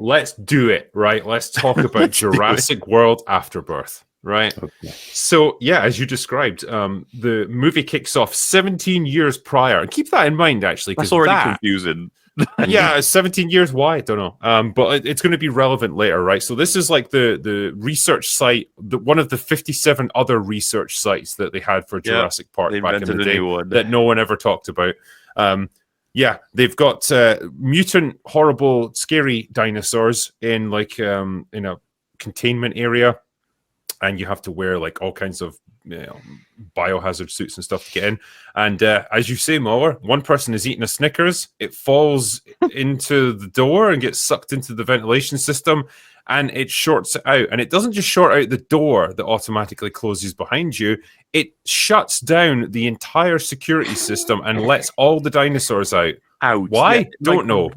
let's do it, right? Let's talk about Jurassic World Afterbirth, right? Okay. So, yeah, as you described, the movie kicks off 17 years prior. And keep that in mind, actually. That's already confusing. Yeah, 17 years. Why? I don't know. But it's going to be relevant later, right? So this is like the research site, one of the 57 other research sites that they had for Jurassic Park back in the day that no one ever talked about. Yeah, they've got mutant, horrible, scary dinosaurs in like in a containment area, and you have to wear like all kinds of biohazard suits and stuff to get in. And as you say, Muller, one person is eating a Snickers. It falls into the door and gets sucked into the ventilation system, and it shorts it out. And it doesn't just short out the door that automatically closes behind you. It shuts down the entire security system and lets all the dinosaurs out. Ouch. Why? Yeah, don't know.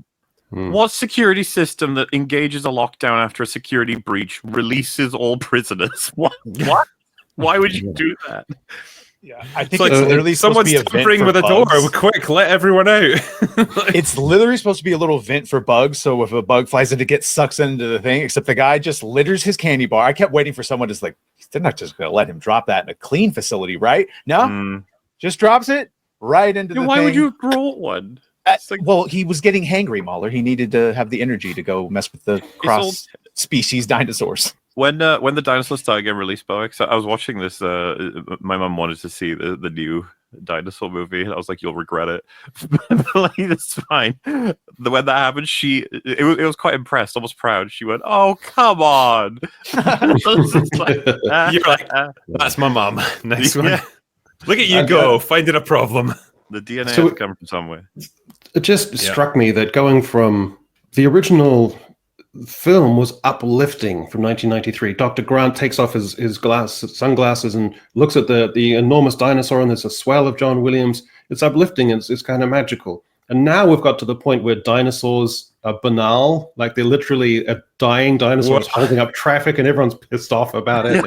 What security system that engages a lockdown after a security breach releases all prisoners? What? Why would you do that? Yeah, I think it's literally someone's tampering with a door. Quick, let everyone out. It's literally supposed to be a little vent for bugs. So if a bug flies in, it gets sucked into the thing. Except the guy just litters his candy bar. I kept waiting for someone to they're not just going to let him drop that in a clean facility, right? No, just drops it right into the thing. Why would you have brought one? Well, he was getting hangry, Mahler. He needed to have the energy to go mess with the cross-species dinosaurs. When the dinosaurs started getting released, Boeck, so I was watching this. My mom wanted to see the new dinosaur movie, and I was like, "You'll regret it." Like, it's fine. When that happened, it was quite impressed, almost proud. She went, "Oh, come on!" You're like, "That's my mom." Nice one. Yeah. Look at you go, finding a problem. The DNA has come from somewhere. It just struck me that going from the original film was uplifting from 1993. Dr. Grant takes off his sunglasses and looks at the enormous dinosaur, and there's a swell of John Williams. It's uplifting, and it's kind of magical. And now we've got to the point where dinosaurs are banal, like they're literally a dying dinosaur holding up traffic, and everyone's pissed off about it.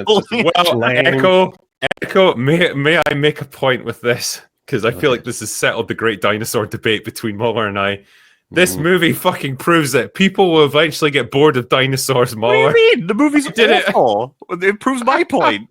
Echo, may I make a point with this? Because I feel like this has settled the great dinosaur debate between Muller and I. This movie fucking proves that people will eventually get bored of dinosaurs, Muller. What do you mean? The movie's awful. It proves my point.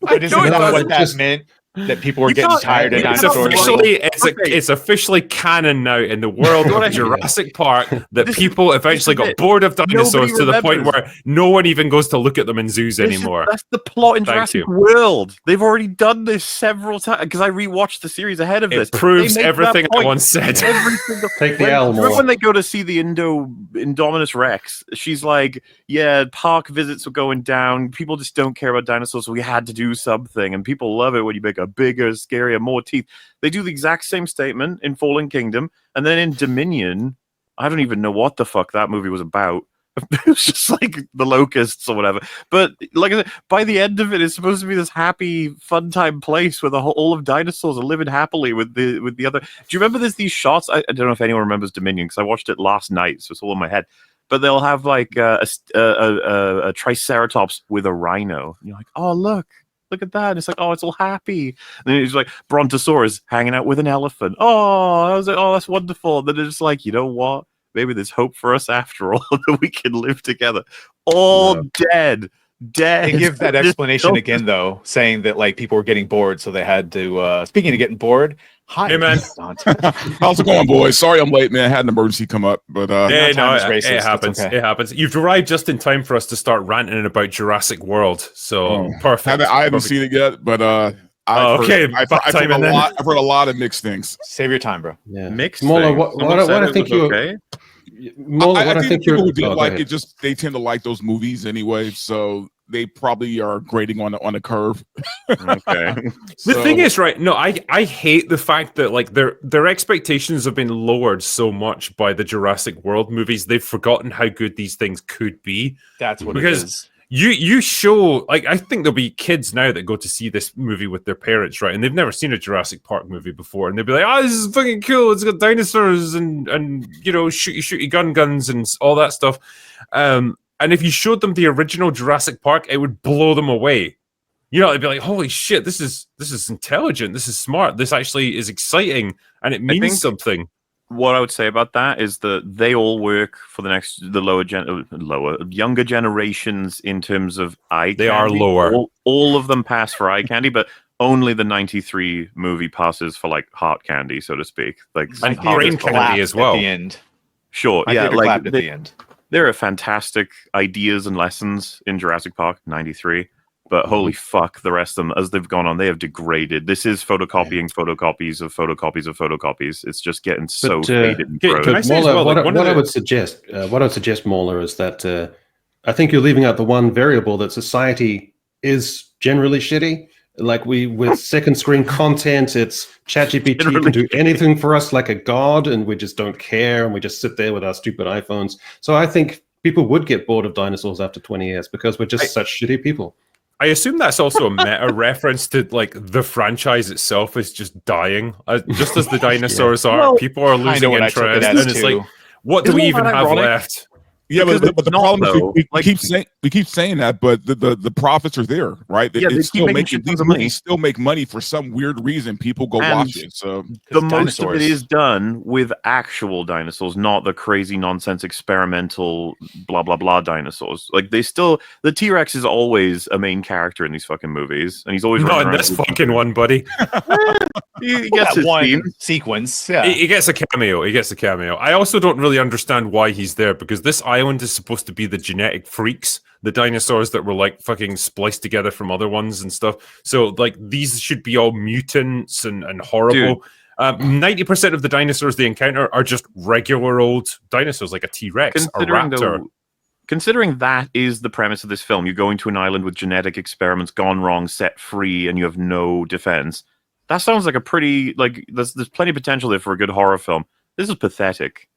I didn't know what that meant. That people were getting tired of dinosaurs. It's officially canon now in the world of Jurassic Park that people eventually got bored of dinosaurs to the point where no one even goes to look at them in zoos anymore. That's the plot in Jurassic World. They've already done this several times because I rewatched the series ahead of this. It proves everything I once said. Take the L. Remember when they go to see the Indominus Rex? She's like, "Yeah, park visits were going down. People just don't care about dinosaurs, so we had to do something." And people love it when you make a bigger, scarier, more teeth. They do the exact same statement in Fallen Kingdom, and then in Dominion, I don't even know what the fuck that movie was about. It was just like the locusts or whatever. But like I said, by the end of it, it's supposed to be this happy, fun time place where all of dinosaurs are living happily with the other. Do you remember there's these shots? I don't know if anyone remembers Dominion because I watched it last night, so it's all in my head. But they'll have like a triceratops with a rhino. And you're like, oh, look at that. And it's like, oh, it's all happy. And then it's like Brontosaurus hanging out with an elephant. Oh, I was like, oh, that's wonderful. And then it's like, you know what? Maybe there's hope for us after all, that we can live together. All dead. They give that explanation again, though, saying that like people were getting bored, so they had to. Speaking of getting bored, hi, hey man, how's it going, boys? Sorry, I'm late, man. I had an emergency come up, but it happens. Okay. It happens. You've arrived just in time for us to start ranting about Jurassic World. So perfect. I haven't seen it yet, but I've heard a lot of mixed things. Save your time, bro. Yeah. Mixed. Mola, what I think you. Okay. I think people who did like it they tend to like those movies anyway, so they probably are grading on a curve. Okay. The thing is, right? No, I hate the fact that like their expectations have been lowered so much by the Jurassic World movies. They've forgotten how good these things could be. That's what it is. You show, like, I think there'll be kids now that go to see this movie with their parents, right? And they've never seen a Jurassic Park movie before. And they'll be like, oh, this is fucking cool. It's got dinosaurs and you know, shooty guns and all that stuff. And if you showed them the original Jurassic Park, it would blow them away. You know, they'd be like, holy shit, this is intelligent. This is smart. This actually is exciting. And it means something. what I would say about that is that they all work for the younger generations in terms of eye candy. They are lower. All of them pass for eye candy, but only the 93 movie passes for like heart candy, so to speak. Like brain candy as well. At the end. Sure, I yeah, like at the end. There are fantastic ideas and lessons in Jurassic Park 93, but holy fuck, the rest of them, as they've gone on, they have degraded. This is photocopying photocopies of photocopies of photocopies. It's just getting so faded and gross. But Mauler, what I would suggest, Mauler, is that I think you're leaving out the one variable that society is generally shitty. Like with second screen content, it's ChatGPT can do anything for us like a god, and we just don't care, and we just sit there with our stupid iPhones. So I think people would get bored of dinosaurs after 20 years because we're just such shitty people. I assume that's also a meta reference to like the franchise itself is just dying, just as the dinosaurs are. Well, people are losing interest, and it's like, what do we even have left? Yeah, but the problem is we keep saying that, but the profits are there, right? Yeah, these movies still make money for some weird reason. People go watch it. So the most of it is done with actual dinosaurs, not the crazy nonsense experimental blah blah blah dinosaurs. Like the T-Rex is always a main character in these fucking movies, and he's always not in this fucking one, buddy. He gets his one sequence. Yeah, he gets a cameo. I also don't really understand why he's there, because this island is supposed to be the genetic freaks, the dinosaurs that were like fucking spliced together from other ones and stuff. So like these should be all mutants and horrible. 90% of the dinosaurs they encounter are just regular old dinosaurs, like a T-Rex, a raptor. Considering that is the premise of this film, you're going to an island with genetic experiments gone wrong, set free, and you have no defense. That sounds like a pretty, like, there's plenty of potential there for a good horror film. This is pathetic.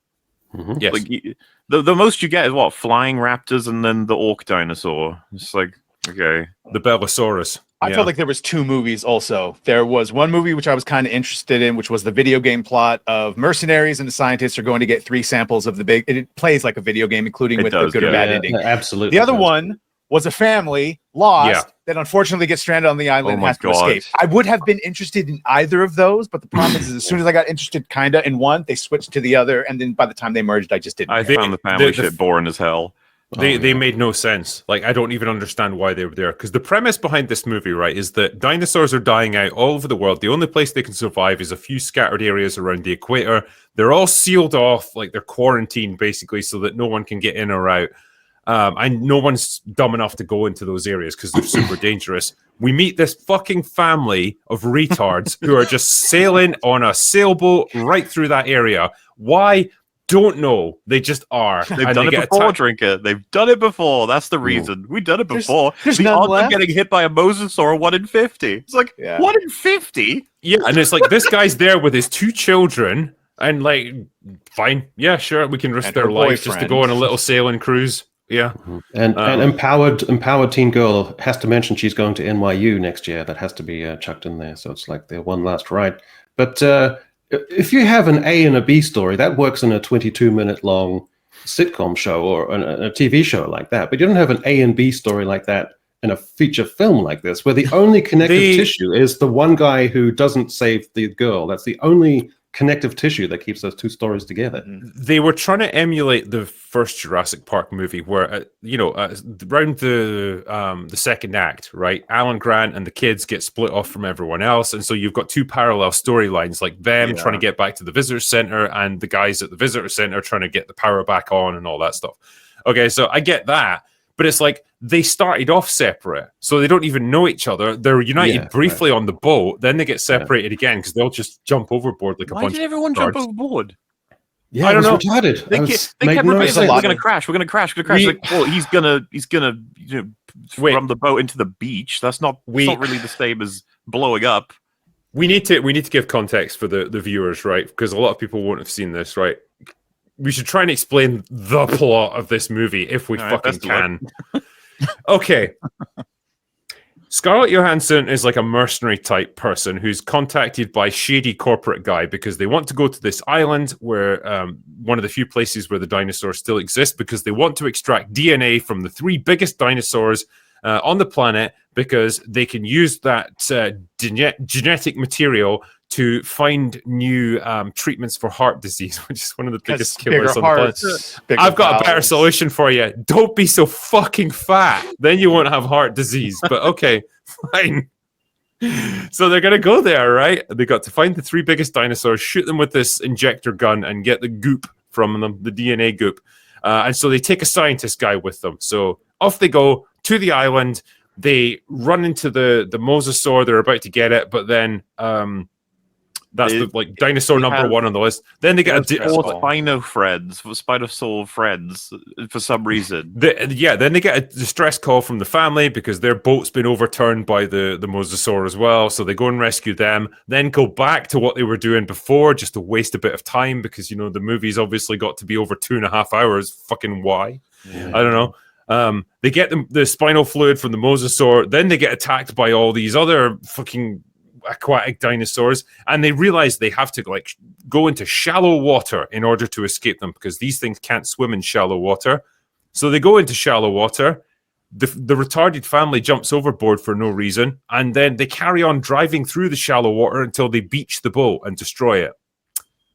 Mm-hmm. Yes. Like, the most you get is what? Flying raptors and then the orc dinosaur. It's like, okay. The Bellosaurus. I felt like there was two movies also. There was one movie which I was kind of interested in, which was the video game plot of mercenaries and the scientists are going to get 3 samples of the big... It plays like a video game, including with the good or bad ending. Absolutely. The other one was a family lost that unfortunately gets stranded on the island and has to escape. I would have been interested in either of those, but the problem is as soon as I got interested kind of in one, they switched to the other, and then by the time they merged, I just didn't. I found the family shit boring as hell. They made no sense. Like, I don't even understand why they were there. Because the premise behind this movie, right, is that dinosaurs are dying out all over the world. The only place they can survive is a few scattered areas around the equator. They're all sealed off, like they're quarantined, basically, so that no one can get in or out. And no one's dumb enough to go into those areas because they're super dangerous. We meet this fucking family of retards who are just sailing on a sailboat right through that area. Why? Don't know. They just are. They've done it before, Drinker. They've done it before. That's the reason. We've done it before. There's the none odds left. of getting hit by a mosasaur 1 in 50. It's like 1 in 50. Yeah, and it's like this guy's there with his 2 children, and like, fine, yeah, sure, we can risk their life just to go on a little sailing cruise. Yeah, and empowered teen girl has to mention she's going to NYU next year. That has to be chucked in there. So it's like their one last ride. But if you have an A and a B story, that works in a 22-minute long sitcom show or a TV show like that. But you don't have an A and B story like that in a feature film like this, where the only connective tissue is the one guy who doesn't save the girl. That's the only connective tissue that keeps those 2 stories together. They were trying to emulate the first Jurassic Park movie, where around the second act, right? Alan Grant and the kids get split off from everyone else, and so you've got 2 parallel storylines, like them trying to get back to the visitor center, and the guys at the visitor center trying to get the power back on, and all that stuff. Okay, so I get that, but it's like they started off separate, so they don't even know each other. They're united briefly on the boat, then they get separated again because they'll just jump overboard like a bunch of... Why did everyone jump overboard? Yeah, I don't know. Retarded. They kept repeating, we're going to crash. Like, well, he's gonna from the boat into the beach. That's not really the same as blowing up. We need to give context for the viewers, right? Because a lot of people won't have seen this, right? We should try and explain the plot of this movie if we fucking can. Okay. Scarlett Johansson is like a mercenary type person who's contacted by shady corporate guy because they want to go to this island where one of the few places where the dinosaurs still exist, because they want to extract DNA from the 3 biggest dinosaurs on the planet, because they can use that genetic material to find new treatments for heart disease, which is one of the biggest killers on the planet. I've got a better solution for you. Don't be so fucking fat. Then you won't have heart disease. But okay, fine. So they're going to go there, right? They got to find the 3 biggest dinosaurs, shoot them with this injector gun, and get the goop from them, the DNA goop. And so they take a scientist guy with them. So off they go to the island. They run into the mosasaur. They're about to get it, but then that's the dinosaur number 1 on the list. Then they get Spinosaur friends for some reason. Then they get a distress call from the family because their boat's been overturned by the mosasaur as well. So they go and rescue them. Then go back to what they were doing before, just to waste a bit of time because the movie's obviously got to be over 2.5 hours. Fucking why? Yeah. I don't know. They get the spinal fluid from the mosasaur. Then they get attacked by all these other fucking aquatic dinosaurs, and they realize they have to go into shallow water in order to escape them because these things can't swim in shallow water. So they go into shallow water. The retarded family jumps overboard for no reason, and then they carry on driving through the shallow water until they beach the boat and destroy it.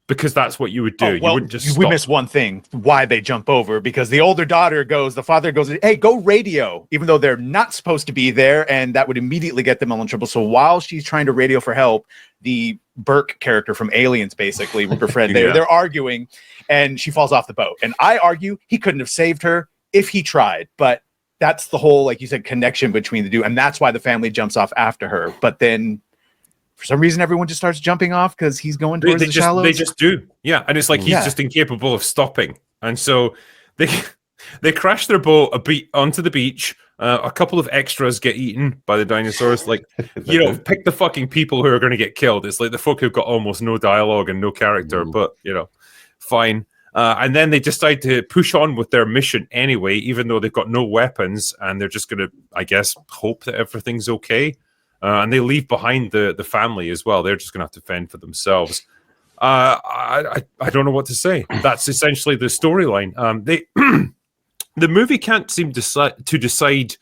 Because that's what you would do. You wouldn't just stop. We missed one thing, why they jump over, because the older daughter the father goes, hey, go radio, even though they're not supposed to be there, and that would immediately get them all in trouble. So while she's trying to radio for help, the Burke character from Aliens, basically, with her friend, they're arguing, and she falls off the boat. And I argue he couldn't have saved her if he tried, but that's the whole, like you said, connection between the two, and that's why the family jumps off after her. But then for some reason, everyone just starts jumping off because he's going towards the shallows. They just do. Yeah. And it's like he's just incapable of stopping. And so they crash their boat onto the beach. A couple of extras get eaten by the dinosaurs. Pick the fucking people who are going to get killed. It's like the folk who've got almost no dialogue and no character, but, fine. And then they decide to push on with their mission anyway, even though they've got no weapons. And they're just going to, I guess, hope that everything's okay. And they leave behind the family as well. They're just going to have to fend for themselves. I don't know what to say. That's essentially the storyline. The movie can't seem to decide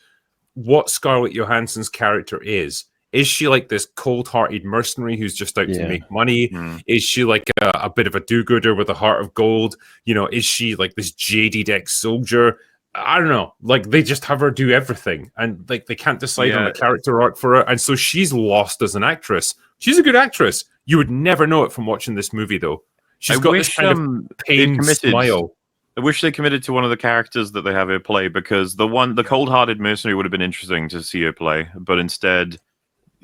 what Scarlett Johansson's character is. Is she like this cold-hearted mercenary who's just out to make money? Is she like a bit of a do-gooder with a heart of gold? Is she like this jaded ex-soldier? I don't know. Like, they just have her do everything, and they can't decide on a character arc for her, and so she's lost as an actress. She's a good actress. You would never know it from watching this movie, though. She's got this kind of pained smile. I wish they committed to one of the characters that they have her play, because the cold-hearted mercenary would have been interesting to see her play, but instead,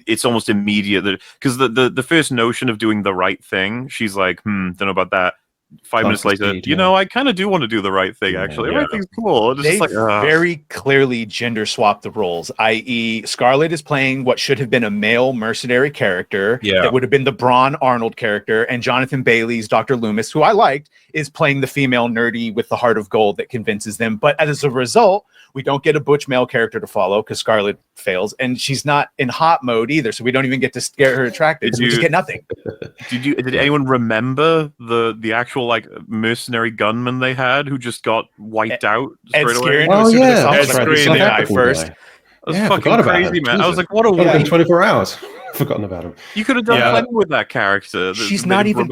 it's almost immediate because the first notion of doing the right thing, she's like, don't know about that. 5 minutes later, I kind of do want to do the right thing, actually. Everything's cool. They very clearly gender swapped the roles, i.e. Scarlett is playing what should have been a male mercenary character that would have been the Braun Arnold character, and Jonathan Bailey's Dr. Loomis, who I liked, is playing the female nerdy with the heart of gold that convinces them. But as a result, we don't get a butch male character to follow because Scarlett fails, and she's not in hot mode either, so we don't even get to get her attracted. We just get nothing. Did anyone remember the actual mercenary gunman they had who just got wiped out straight away? Ed Skrein first. That was fucking crazy, man. I was like, what a win. 24 hours. Forgotten about him. You could have done plenty with that character. She's not even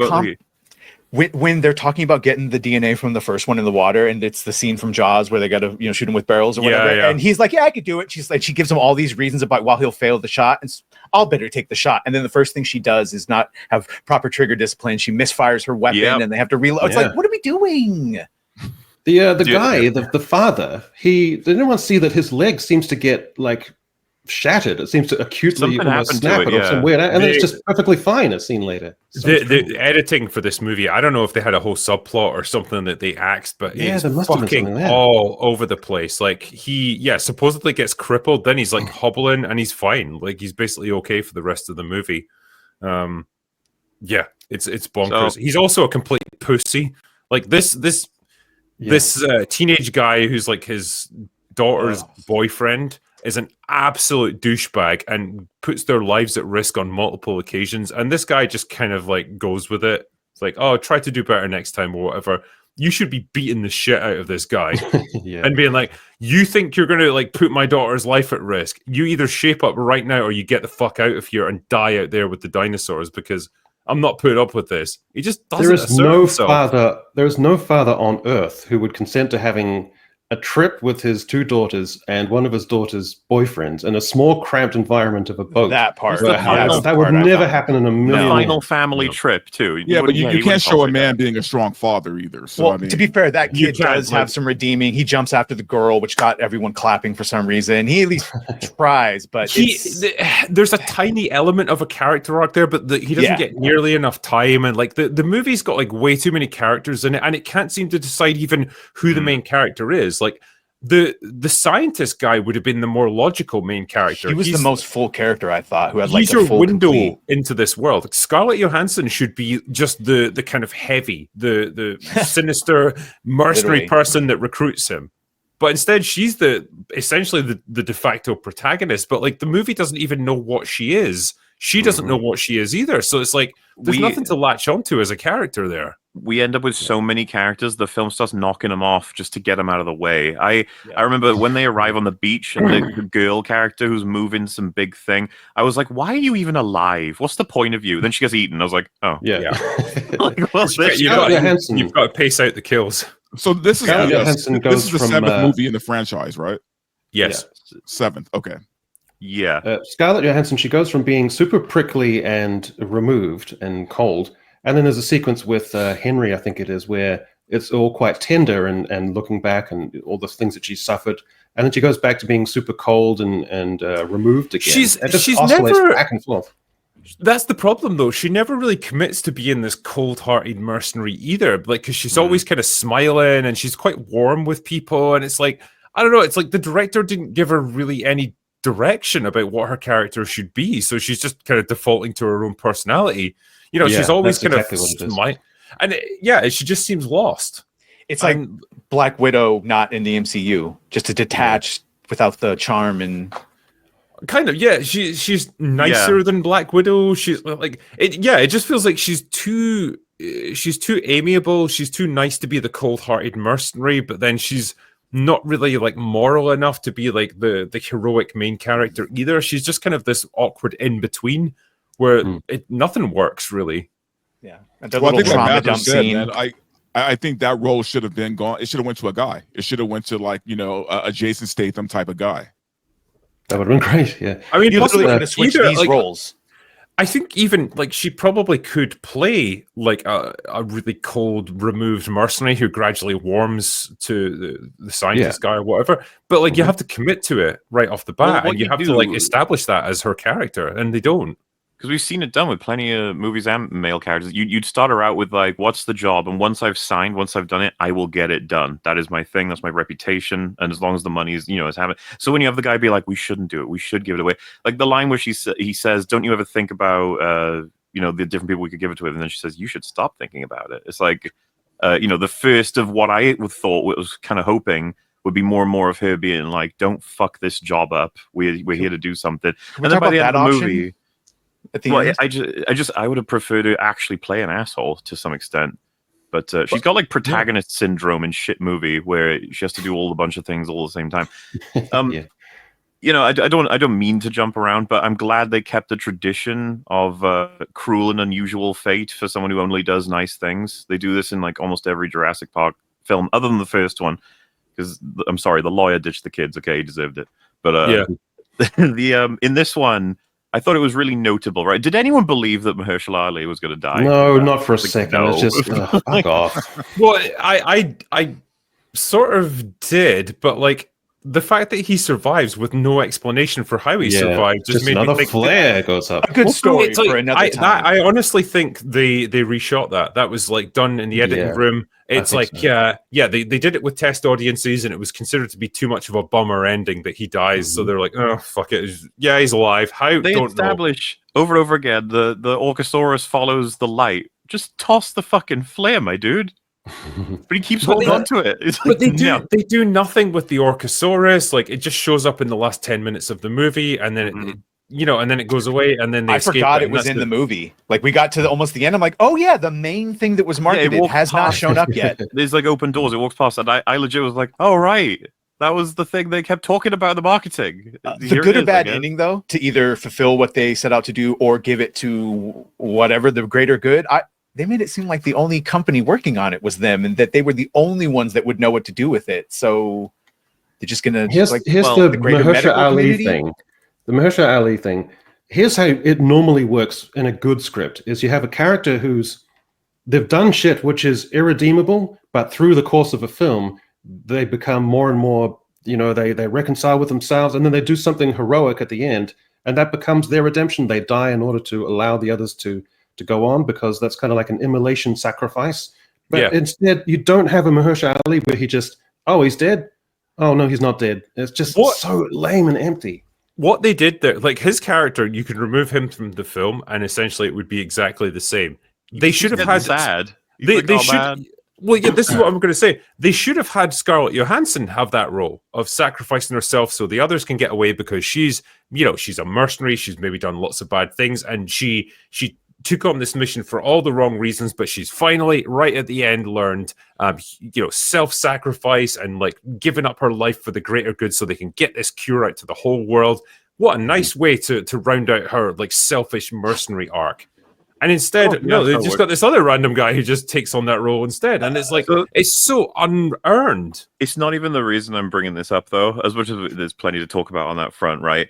when they're talking about getting the DNA from the first one in the water, and it's the scene from Jaws where they got to shoot him with barrels or whatever, and he's like, I could do it. She's like, she gives him all these reasons about why he'll fail the shot, and I'll better take the shot. And then the first thing she does is not have proper trigger discipline. She misfires her weapon, and they have to reload. It's like, what are we doing? The father, did anyone see that his leg seems to get shattered? It seems to acutely snap it or some weird, and then it's just perfectly fine as seen later. The editing for this movie, I don't know if they had a whole subplot or something that they axed, but it's fucking all over the place. Like, he supposedly gets crippled, then he's hobbling and he's fine. Like, he's basically okay for the rest of the movie. It's bonkers. So, he's also a complete pussy. Like, this teenage guy who's like his daughter's boyfriend is an absolute douchebag and puts their lives at risk on multiple occasions. And this guy just kind of goes with it. It's like, oh, try to do better next time or whatever. You should be beating the shit out of this guy and being like, you think you're going to put my daughter's life at risk? You either shape up right now or you get the fuck out of here and die out there with the dinosaurs, because I'm not putting up with this. He just doesn't. There is no father on earth who would consent to having a trip with his 2 daughters and one of his daughters' boyfriends in a small, cramped environment of a boat. That part. That would never happen in a million. The final family trip, too. Yeah, but you can't show a man being a strong father either. So, well, to be fair, that kid does have some redeeming. He jumps after the girl, which got everyone clapping for some reason. He at least tries, but there's a tiny element of a character arc there, but he doesn't get nearly enough time. And like the movie's got like way too many characters in it, and it can't seem to decide even who the main character is. Like the scientist guy would have been the more logical main character. He was the most full character, I thought, who had like he's your window into this world. Scarlett Johansson should be just the kind of heavy, the sinister mercenary person that recruits him. But instead, she's essentially the de facto protagonist. But like the movie doesn't even know what she is. She doesn't know what she is either. So it's like there's nothing to latch onto as a character there. We end up with so many characters, the film starts knocking them off just to get them out of the way. I remember when they arrive on the beach and the girl character who's moving some big thing, I was like, why are you even alive? What's the point of you? Then she gets eaten. I was like, oh. Yeah. Like, you've got to pace out the kills. So this is the 7th movie in the franchise, right? Yes. 7th. Okay. Yeah. Scarlett Johansson, she goes from being super prickly and removed and cold. And then there's a sequence with Henry, I think it is, where it's all quite tender and looking back and all the things that she suffered. And then she goes back to being super cold and removed again. She's never back and forth. That's the problem, though. She never really commits to being this cold-hearted mercenary either. Like, because she's always kind of smiling and she's quite warm with people. And it's like, I don't know. It's like the director didn't give her really any direction about what her character should be. So she's just kind of defaulting to her own personality. You know, she's always kind of she just seems lost. It's like Black Widow not in the MCU, just to detach without the charm and kind of she's nicer than Black Widow. She's like it just feels like she's too amiable, she's too nice to be the cold-hearted mercenary, but then she's not really like moral enough to be like the heroic main character either. She's just kind of this awkward in between where nothing works really. Yeah, and the little trauma dump scene. Man, I think that role should have been gone. It should have went to a guy. It should have went to like a Jason Statham type of guy. That would have been great. Yeah, I mean, you literally could have switched these roles. I think even like she probably could play like a really cold, removed mercenary who gradually warms to the scientist guy or whatever. But like you have to commit to it right off the bat, and you have to like establish that as her character, and they don't. Because we've seen it done with plenty of movies and male characters. You'd start her out with like, what's the job? And once I've done it, I will get it done. That is my thing. That's my reputation. And as long as the money is, is happening. So when you have the guy be like, we shouldn't do it. We should give it away. Like the line where he says, don't you ever think about, the different people we could give it to? And then she says, you should stop thinking about it. It's like, the first of what I thought was kind of hoping would be more and more of her being like, don't fuck this job up. We're here to do something. And then by the end of the movie... I would have preferred to actually play an asshole to some extent, but she's got like protagonist syndrome in shit movie where she has to do a bunch of things all at the same time. I don't mean to jump around, but I'm glad they kept the tradition of cruel and unusual fate for someone who only does nice things. They do this in like almost every Jurassic Park film, other than the first one, because I'm sorry, the lawyer ditched the kids. Okay, he deserved it, but in this one. I thought it was really notable, right? Did anyone believe that Mahershala Ali was going to die? No, not for a second. No. It's just fuck off. Well, I sort of did, but like the fact that he survives with no explanation for how he survived just made another me think flare goes up. A good story for another time. I honestly think they reshot that. That was like done in the editing room. It's like they did it with test audiences, and it was considered to be too much of a bummer ending that he dies. So they're like, oh fuck it, he's alive. How they establish over and over again the Orcosaurus follows the light. Just toss the fucking flare, my dude. But he keeps holding on to it. But they do nothing with the Orcosaurus. Like it just shows up in the last 10 minutes of the movie, and then it and then it goes away, and then I forgot it was in the movie. Like we got to almost the end. I'm like, oh yeah, the main thing that was marketed has not shown up yet. There's like open doors. It walks past, and I legit was like, oh right, That was the thing they kept talking about in the marketing. The good or bad ending, though, to either fulfill what they set out to do or give it to whatever the greater good, they made it seem like the only company working on it was them, and that they were the only ones that would know what to do with it. So they're just gonna here's the Mahershala Ali thing. The Mahershala Ali thing. Here's how it normally works in a good script: is you have a character they've done shit which is irredeemable, but through the course of a film, they become more and more, they reconcile with themselves, and then they do something heroic at the end, and that becomes their redemption. They die in order to allow the others to go on, because that's kind of like an immolation sacrifice. But instead, you don't have a Mahershala Ali where he just, he's dead. Oh no, he's not dead. It's just so lame and empty. What they did there, like his character, you could remove him from the film, and essentially it would be exactly the same. They should have had sad. They should. Well, yeah, this is what I'm going to say. They should have had Scarlett Johansson have that role of sacrificing herself so the others can get away, because she's a mercenary. She's maybe done lots of bad things, and she took on this mission for all the wrong reasons, but she's finally, right at the end, learned, self-sacrifice and like giving up her life for the greater good so they can get this cure out to the whole world. What a nice way to round out her like selfish mercenary arc. And instead, they just got this other random guy who just takes on that role instead. And it's like, it's so unearned. It's not even the reason I'm bringing this up, though, as much as there's plenty to talk about on that front, right?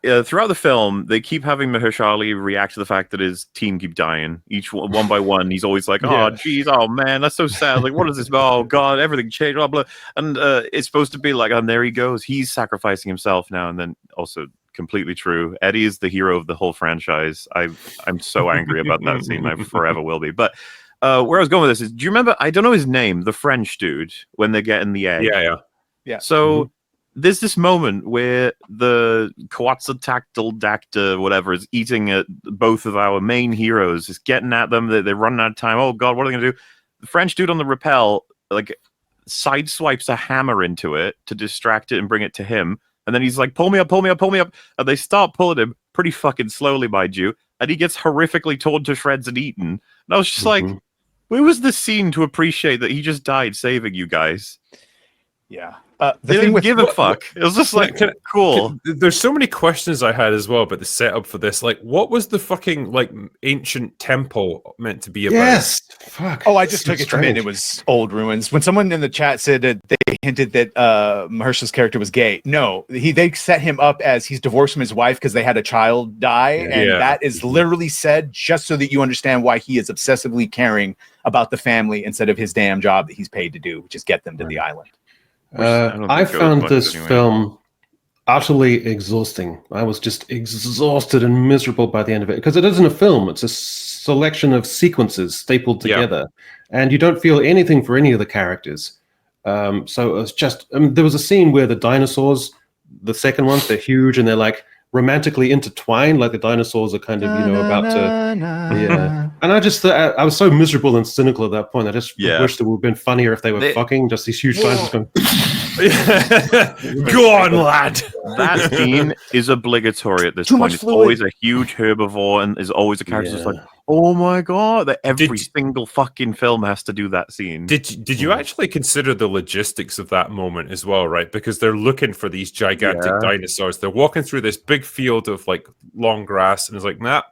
Throughout the film, they keep having Mahershala Ali react to the fact that his team keep dying. Each one by one, he's always like, oh, geez, oh, man, that's so sad. Like, what is this? Oh, God, everything changed, blah, blah. And it's supposed to be like, and there he goes. He's sacrificing himself now. And then also, completely true, Eddie is the hero of the whole franchise. I'm so angry about that scene. I forever will be. But where I was going with this is, do you remember, I don't know his name, the French dude, when they get in the egg? Yeah. So there's this moment where the Quetzalcoatl whatever is eating both of our main heroes, is getting at them. They're running out of time. Oh God, what are they gonna do? The French dude on the rappel like sideswipes a hammer into it to distract it and bring it to him. And then he's like, pull me up, pull me up, pull me up. And they start pulling him pretty fucking slowly, mind you. And he gets horrifically torn to shreds and eaten. And I was just like, where was the scene to appreciate that he just died saving you guys? Yeah. They didn't give a fuck. It was just like, cool. There's so many questions I had as well about the setup for this. Like, what was the fucking like ancient temple meant to be about? Yes. Fuck. Oh, I just took it to mean it was old ruins. When someone in the chat said that they hinted that Mahershala's character was gay, no, they set him up as he's divorced from his wife because they had a child die, and that is literally said just so that you understand why he is obsessively caring about the family instead of his damn job that he's paid to do, which is get them to the island. I found this film utterly exhausting. I was just exhausted and miserable by the end of it, because it isn't a film. It's a selection of sequences stapled together, and you don't feel anything for any of the characters. So it was just, there was a scene where the dinosaurs, the second ones, they're huge and they're like romantically intertwined, like the dinosaurs are kind of, about to, And I just thought, I was so miserable and cynical at that point. I just wish it would have been funnier if they were fucking, just these huge dinosaurs going. Go on, lad. That scene is obligatory at this point. It's always a huge herbivore, and there's always a character that's like, oh my God, that every single fucking film has to do that scene. Did you actually consider the logistics of that moment as well, right? Because they're looking for these gigantic dinosaurs. They're walking through this big field of like long grass, and it's like, nah,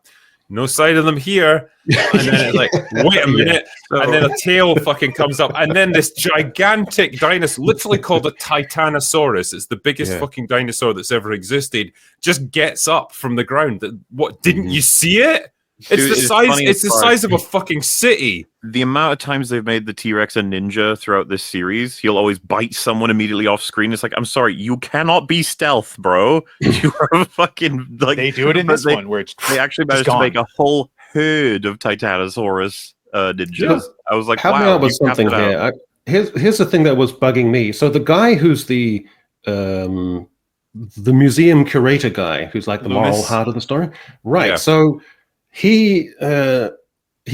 no sight of them here. And then it's like, wait a minute. And then a tail fucking comes up. And then this gigantic dinosaur, literally called a Titanosaurus, it's the biggest fucking dinosaur that's ever existed, just gets up from the ground. What, didn't you see it? It's the size of a fucking city. The amount of times they've made the T-Rex a ninja throughout this series, he'll always bite someone immediately off screen. It's like, I'm sorry, you cannot be stealth, bro. You are fucking like. They do it in this one where they actually managed to make a whole herd of Titanosaurus ninjas. Yeah. I was like, help me out with something here. Here's the thing that was bugging me. So the guy who's the museum curator guy, who's like the moral heart of the story, right? Yeah. So he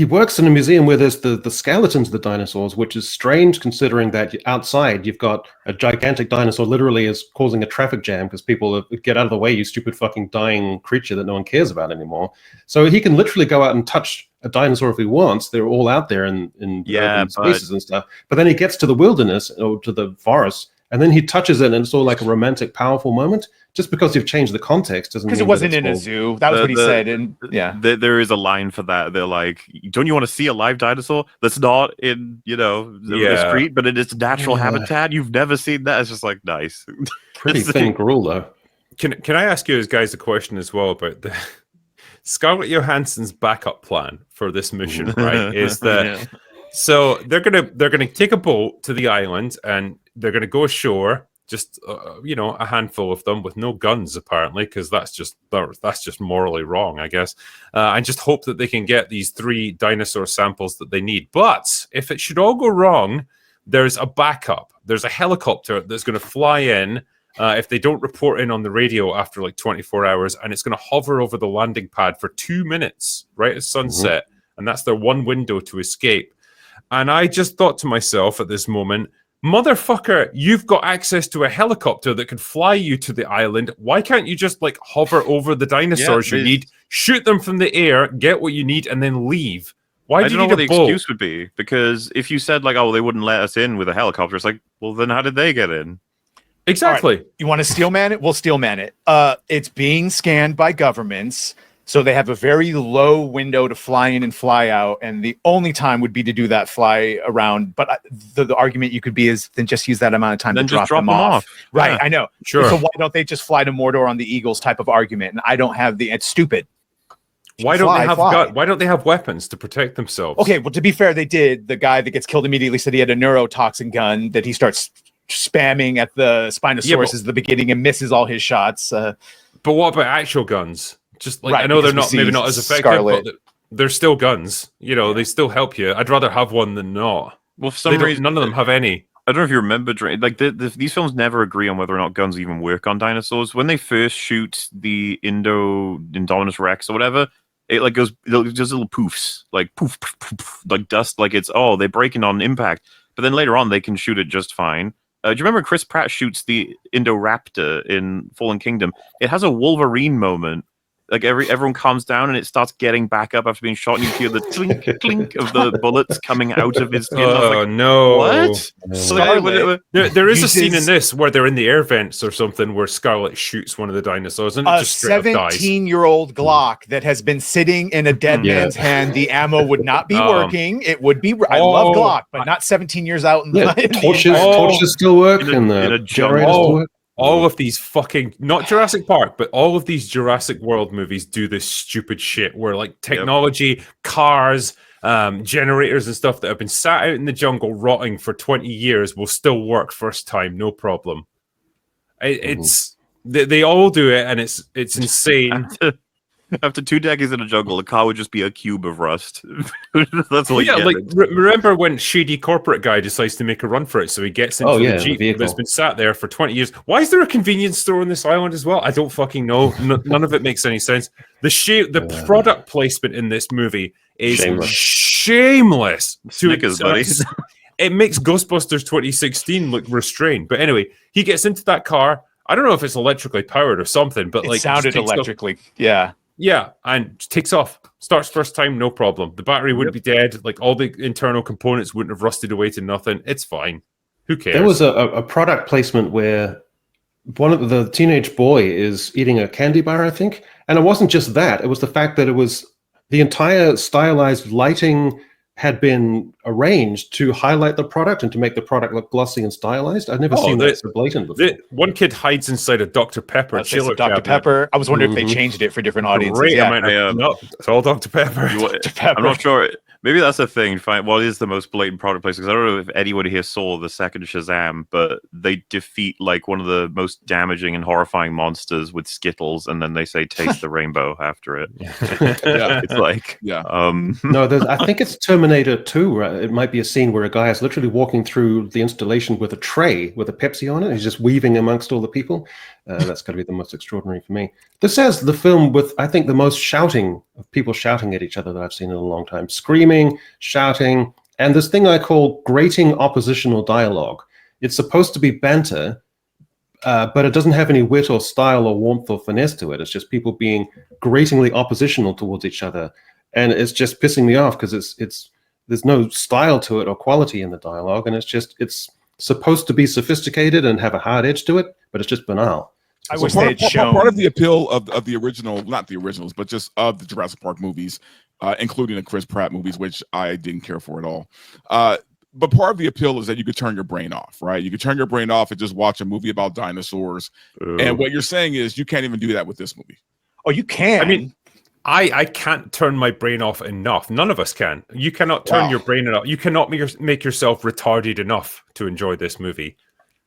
works in a museum where there's the skeletons of the dinosaurs, which is strange considering that outside you've got a gigantic dinosaur literally is causing a traffic jam because people get out of the way, you stupid fucking dying creature that no one cares about anymore. So he can literally go out and touch a dinosaur if he wants. They're all out there in open spaces and stuff. But then he gets to the wilderness or to the forest and then he touches it, and it's all like a romantic, powerful moment. Just because you've changed the context doesn't mean because it wasn't in a zoo. That was what he said, and there is a line for that. They're like, "Don't you want to see a live dinosaur that's not in the street, but in its natural habitat? You've never seen that." It's just like nice, pretty thin gruel though. Can I ask you guys a question as well about the Scarlett Johansson's backup plan for this mission? Right, is that so they're gonna take a boat to the island and they're gonna go ashore. Just a handful of them with no guns, apparently, because that's just morally wrong, I guess. And just hope that they can get these 3 dinosaur samples that they need. But if it should all go wrong, there's a backup. There's a helicopter that's going to fly in if they don't report in on the radio after like 24 hours, and it's going to hover over the landing pad for 2 minutes, right at sunset, and that's their one window to escape. And I just thought to myself at this moment, motherfucker, you've got access to a helicopter that can fly you to the island. Why can't you just like hover over the dinosaurs you need, shoot them from the air, get what you need, and then leave? Why do you need a boat? I don't know what the excuse would be, because if you said like, oh, they wouldn't let us in with a helicopter, it's like, well, then how did they get in? Exactly. Right. You want to steel man it? We'll steel man it. It's being scanned by governments. So they have a very low window to fly in and fly out, and the only time would be to do that fly around. But the argument you could be is then just use that amount of time to drop them off. Right, yeah. I know. Sure. So why don't they just fly to Mordor on the Eagles type of argument? And I don't have it's stupid. Why don't they have weapons to protect themselves? Okay, well, to be fair, they did. The guy that gets killed immediately said he had a neurotoxin gun that he starts spamming at the Spinosaurus at the beginning and misses all his shots. But what about actual guns? Just like, I know they're maybe not as effective, Scarlet. but they're still guns. They still help you. I'd rather have one than not. Well, for some reason, none of them have any. I don't know if you remember, like these films never agree on whether or not guns even work on dinosaurs. When they first shoot the Indominus Rex or whatever, it like goes just little poofs, like poof, poof, poof, like dust, like it's they're breaking on impact. But then later on, they can shoot it just fine. Do you remember Chris Pratt shoots the Indoraptor in Fallen Kingdom? It has a Wolverine moment. Like everyone calms down and it starts getting back up after being shot, and you hear the clink clink of the bullets coming out of his skin. Oh no! What? There is a scene in this where they're in the air vents or something where Scarlet shoots one of the dinosaurs and it just straight up dies. A 17-year-old Glock that has been sitting in a dead man's hand. The ammo would not be working. It would be. I love Glock, but not 17 years out in the torches still work and the generators still work. All of these fucking, not Jurassic Park, but all of these Jurassic World movies do this stupid shit where like technology, cars, generators and stuff that have been sat out in the jungle rotting for 20 years will still work first time, no problem. It's they all do it, and it's insane. After 2 decades in the jungle, the car would just be a cube of rust. That's all. Yeah, like remember when shady corporate guy decides to make a run for it, so he gets into the Jeep that's been sat there for 20 years. Why is there a convenience store on this island as well? I don't fucking know. None of it makes any sense. The product placement in this movie is shameless. Snickers, buddy. It makes Ghostbusters 2016 look restrained. But anyway, he gets into that car. I don't know if it's electrically powered or something, but it sounded electrically. Yeah, and takes off. Starts first time, no problem. The battery wouldn't be dead. Like all the internal components wouldn't have rusted away to nothing. It's fine. Who cares? There was a product placement where one of the teenage boy is eating a candy bar, I think. And it wasn't just that. It was the fact that it was the entire stylized lighting had been arranged to highlight the product and to make the product look glossy and stylized. I've never seen that so blatant before. One kid hides inside a Dr. Pepper chiller Dr. Pepper. I was wondering if they changed it for different audiences. No, it's all Dr. Pepper. I'm not sure. Maybe that's a thing. What is the most blatant product placement? Because I don't know if anyone here saw the second Shazam, but they defeat like one of the most damaging and horrifying monsters with Skittles, and then they say "Taste the rainbow" after it. It's like No, I think it's Terminator 2. Right? It might be a scene where a guy is literally walking through the installation with a tray with a Pepsi on it. He's just weaving amongst all the people. That's got to be the most extraordinary for me. This has the film with, I think, the most shouting of people shouting at each other that I've seen in a long time. Screaming, shouting, and this thing I call grating oppositional dialogue. It's supposed to be banter, but it doesn't have any wit or style or warmth or finesse to it. It's just people being gratingly oppositional towards each other. And it's just pissing me off because it's there's no style to it or quality in the dialogue. And it's supposed to be sophisticated and have a hard edge to it, but it's just banal. I wish they had shown part of the appeal of the original, not the originals, but just of the Jurassic Park movies, including the Chris Pratt movies, which I didn't care for at all. But part of the appeal is that you could turn your brain off, right? You could turn your brain off and just watch a movie about dinosaurs. And what you're saying is you can't even do that with this movie. Oh, you can. I mean, I can't turn my brain off enough. None of us can. You cannot turn your brain off. You cannot make yourself retarded enough to enjoy this movie.